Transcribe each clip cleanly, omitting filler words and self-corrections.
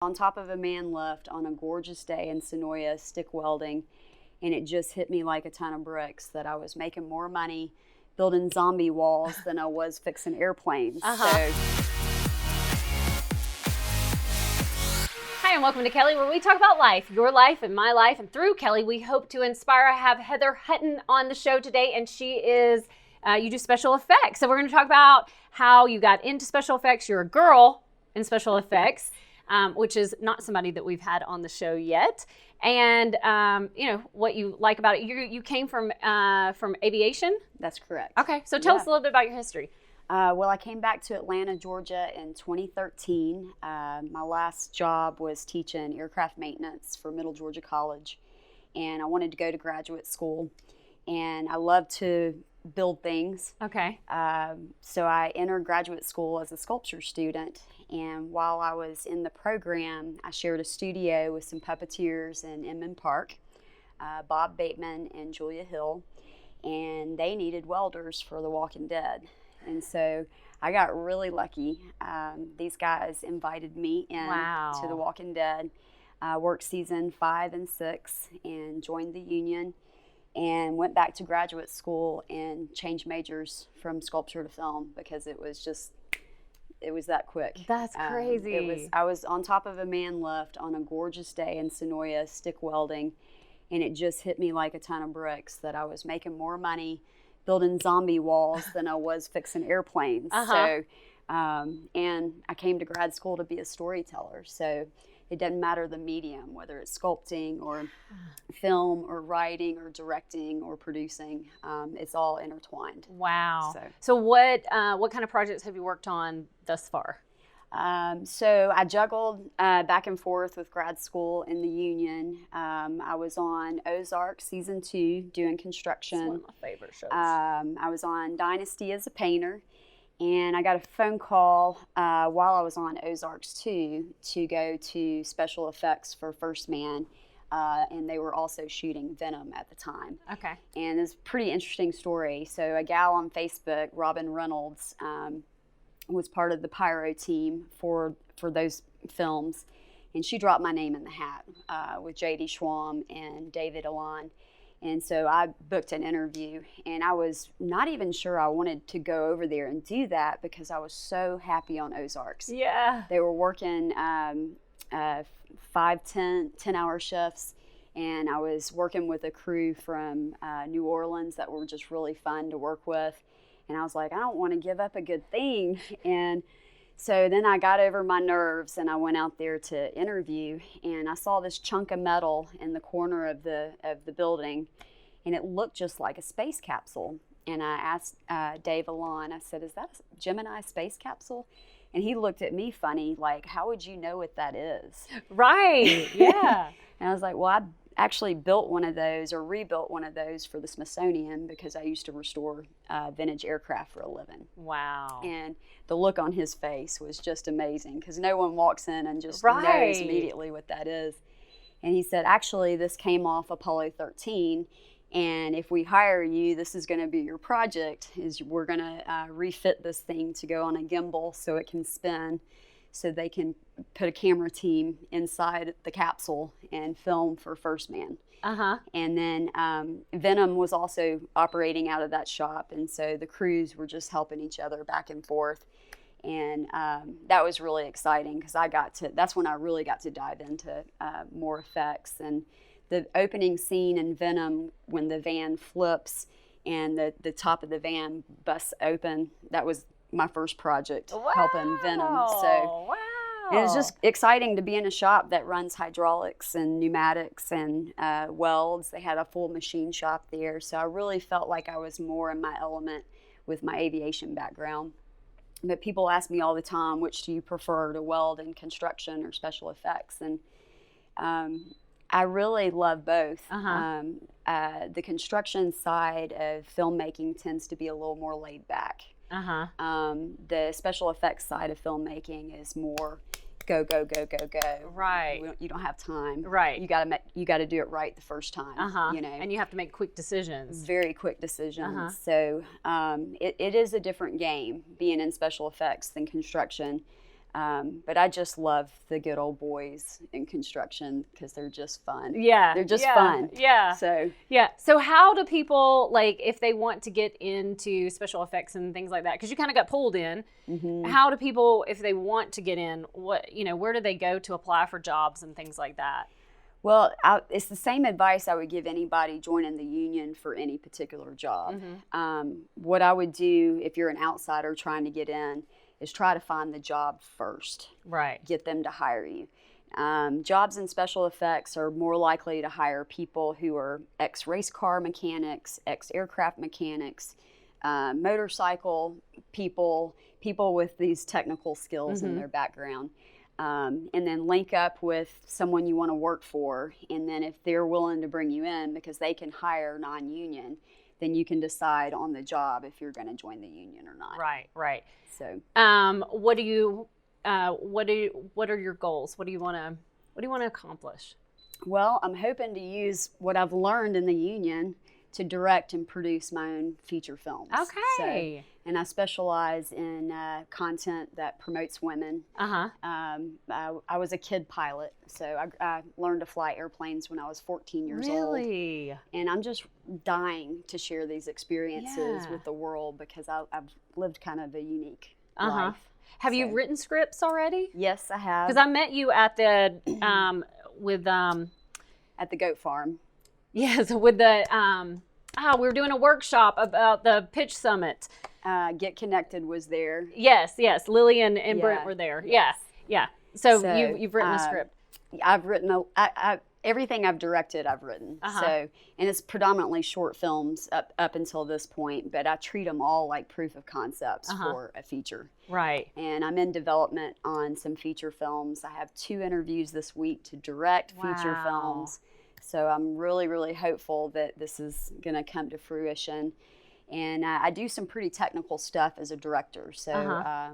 on top of a man lift on a gorgeous day in Sonoya, stick welding, and it just hit me like a ton of bricks that I was making more money building zombie walls than I was fixing airplanes. So. Hi, and welcome to Kelly, where we talk about life, your life and my life, and through Kelly, we hope to inspire. I have Heather Hutton on the show today, and she is, you do special effects. So we're going to talk about how you got into special effects. You're a girl in special effects. Which is not somebody that we've had on the show yet. And, what you like about it. You came from Aviation? That's correct. Okay, so tell us a little bit about your history. Well, I came back to Atlanta, Georgia in 2013. My last job was teaching aircraft maintenance for Middle Georgia College. And I wanted to go to graduate school. And I love to build things. Okay. So I entered graduate school as a sculpture student. And while I was in the program, I shared a studio with some puppeteers in Inman Park, Bob Bateman and Julia Hill, and they needed welders for The Walking Dead. And so I got really lucky. These guys invited me in to The Walking Dead, worked season 5 and 6, and joined the union, and went back to graduate school and changed majors from sculpture to film because it was that quick. That's crazy. I was on top of a man lift on a gorgeous day in Sonoya, stick welding, and it just hit me like a ton of bricks that I was making more money building zombie walls than I was fixing airplanes. So, and I came to grad school to be a storyteller. So it doesn't matter the medium, whether it's sculpting or film or writing or directing or producing. It's all intertwined. Wow. So what kind of projects have you worked on thus far? So I juggled back and forth with grad school in the union. I was on Ozark season 2 doing construction. It's one of my favorite shows. I was on Dynasty as a painter. And I got a phone call while I was on Ozarks 2 to go to special effects for First Man. And they were also shooting Venom at the time. Okay. And it's a pretty interesting story. So a gal on Facebook, Robin Reynolds, was part of the pyro team for those films. And she dropped my name in the hat with J.D. Schwamm and David Alon. And so I booked an interview, and I was not even sure I wanted to go over there and do that because I was so happy on Ozarks. Yeah. They were working 5, 10-hour shifts, and I was working with a crew from New Orleans that were just really fun to work with. And I was like, I don't want to give up a good thing. And so then I got over my nerves and I went out there to interview, and I saw this chunk of metal in the corner of the building, and it looked just like a space capsule. And I asked Dave Alon, I said, is that a Gemini space capsule? And he looked at me funny, like, how would you know what that is? Right, yeah. And I was like, well, I actually built one of those or rebuilt one of those for the Smithsonian because I used to restore vintage aircraft for a living. Wow. And the look on his face was just amazing because no one walks in and just knows immediately what that is. And he said, actually, this came off Apollo 13, and if we hire you, this is going to be your project, is we're going to refit this thing to go on a gimbal so it can spin, so they can put a camera team inside the capsule and film for First Man. And then Venom was also operating out of that shop, and so the crews were just helping each other back and forth. And that was really exciting because that's when I really got to dive into more effects. And the opening scene in Venom, when the van flips and the top of the van busts open, that was my first project helping Venom. So it was just exciting to be in a shop that runs hydraulics and pneumatics and welds. They had a full machine shop there. So I really felt like I was more in my element with my aviation background. But people ask me all the time, which do you prefer, to weld in construction or special effects? And I really love both. The construction side of filmmaking tends to be a little more laid back. The special effects side of filmmaking is more go, go, go, go, go. Right. You don't have time. Right. You got to do it right the first time. You know. And you have to make quick decisions. Very quick decisions. So it is a different game being in special effects than construction. But I just love the good old boys in construction because they're just fun. Yeah. They're just fun. Yeah. So how do people, like, if they want to get into special effects and things like that, because you kind of got pulled in, how do people, if they want to get in, where do they go to apply for jobs and things like that? Well, it's the same advice I would give anybody joining the union for any particular job. What I would do if you're an outsider trying to get in is try to find the job first. Right. Get them to hire you. Jobs in special effects are more likely to hire people who are ex-race car mechanics, ex-aircraft mechanics, motorcycle people with these technical skills in their background. And then link up with someone you want to work for. And then if they're willing to bring you in because they can hire non-union, then you can decide on the job if you're going to join the union or not. Right. So, what are your goals? What do you want to accomplish? Well, I'm hoping to use what I've learned in the union to direct and produce my own feature films. Okay. And I specialize in content that promotes women. I was a kid pilot, so I learned to fly airplanes when I was 14 years old. Really? And I'm just dying to share these experiences with the world because I've lived kind of a unique life. Have you written scripts already? Yes, I have. Because I met you at the at the goat farm. Yes, with the we were doing a workshop about the pitch summit. Get Connected was there. Yes. Lily and Brent were there. Yes. Yeah. So you've written a script. I've written everything I've directed. I've written. And it's predominantly short films up until this point, but I treat them all like proof of concepts for a feature. Right. And I'm in development on some feature films. I have 2 interviews this week to direct feature films. So I'm really, really hopeful that this is going to come to fruition. And I do some pretty technical stuff as a director. So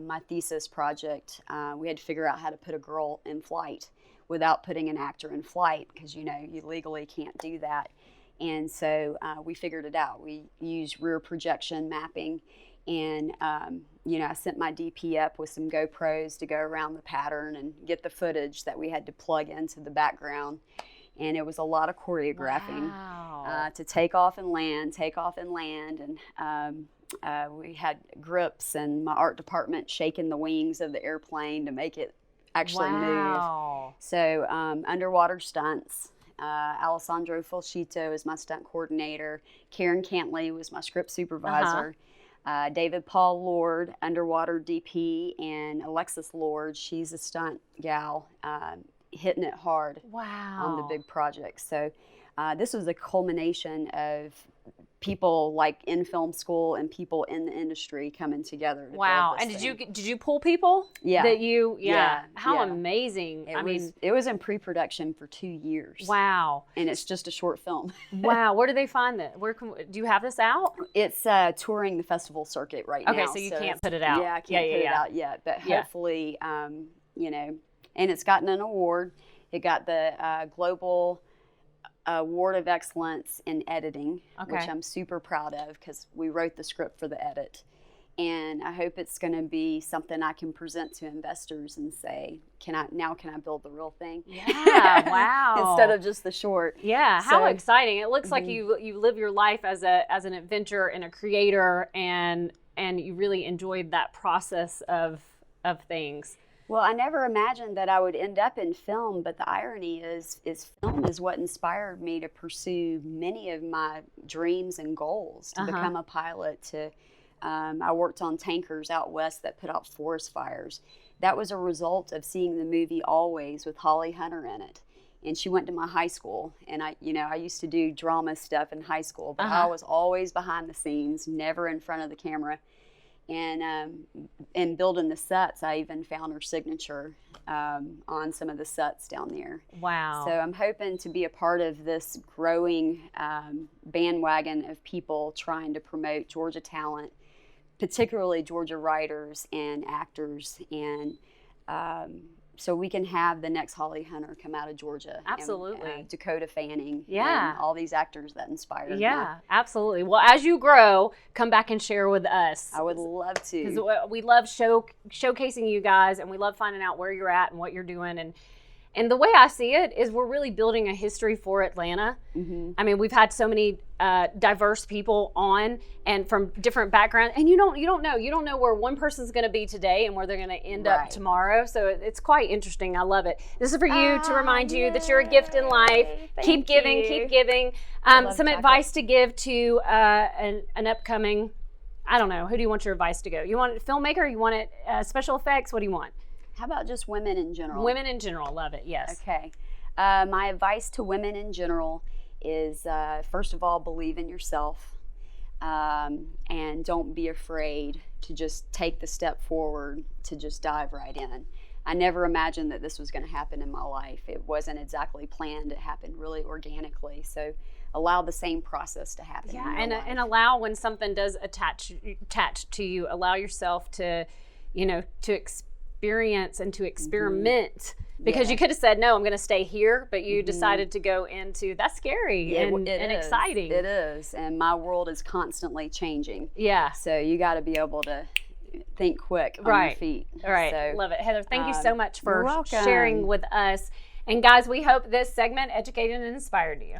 my thesis project, we had to figure out how to put a girl in flight without putting an actor in flight because, you legally can't do that. And so we figured it out. We used rear projection mapping. And, I sent my DP up with some GoPros to go around the pattern and get the footage that we had to plug into the background. And it was a lot of choreographing to take off and land. And we had grips and my art department shaking the wings of the airplane to make it actually move. So underwater stunts. Alessandro Fulcito is my stunt coordinator. Karen Cantley was my script supervisor. David Paul Lord, underwater DP, and Alexis Lord, she's a stunt gal. Hitting it hard on the big projects. So this was a culmination of people like in film school and people in the industry coming together to build this thing. Did you pull people? Yeah. How amazing. It was in pre-production for 2 years. Wow. And it's just a short film. Wow. Where do they find that? Do you have this out? It's touring the festival circuit right now. Okay, so you can't put it out. Yeah, I can't put it out yet, but hopefully, and it's gotten an award. It got the Global Award of Excellence in Editing, which I'm super proud of because we wrote the script for the edit. And I hope it's going to be something I can present to investors and say, can I build the real thing? Yeah, wow. Instead of just the short. Yeah, how exciting. It looks like you live your life as an adventurer and a creator and you really enjoyed that process of things. Well, I never imagined that I would end up in film, but the irony is film is what inspired me to pursue many of my dreams and goals, to become a pilot, I worked on tankers out west that put out forest fires. That was a result of seeing the movie Always with Holly Hunter in it. And she went to my high school, and I used to do drama stuff in high school, but I was always behind the scenes, never in front of the camera. And building the sets, I even found her signature on some of the sets down there. Wow. So I'm hoping to be a part of this growing bandwagon of people trying to promote Georgia talent, particularly Georgia writers and actors. And so we can have the next Holly Hunter come out of Georgia. Absolutely. And, Dakota Fanning. Yeah. And all these actors that inspired me. Yeah, absolutely. Well, as you grow, come back and share with us. I would love to. Because we love showcasing you guys, and we love finding out where you're at and what you're doing. And the way I see it is we're really building a history for Atlanta. Mm-hmm. I mean, we've had so many diverse people on and from different backgrounds, and you don't know where one person's going to be today and where they're going to end up tomorrow. So it's quite interesting. I love it. This is for you to remind you that you're a gift in life. Keep giving, keep giving. Some advice to give to an upcoming, I don't know, who do you want your advice to go? You want it filmmaker? You want it special effects? What do you want? How about just women in general? Women in general, love it, yes. Okay. My advice to women in general is, first of all, believe in yourself, and don't be afraid to just take the step forward, to just dive right in. I never imagined that this was going to happen in my life. It wasn't exactly planned. It happened really organically. So allow the same process to happen. Yeah, and allow when something does attach to you, allow yourself to, to experience and to experiment, because you could have said, no, I'm going to stay here, but you decided to go into, that's scary and exciting. It is, and my world is constantly changing. Yeah. So you got to be able to think quick on your feet. Right. So, love it. Heather, thank you so much for you're welcome. sharing with us. And guys, we hope this segment educated and inspired you.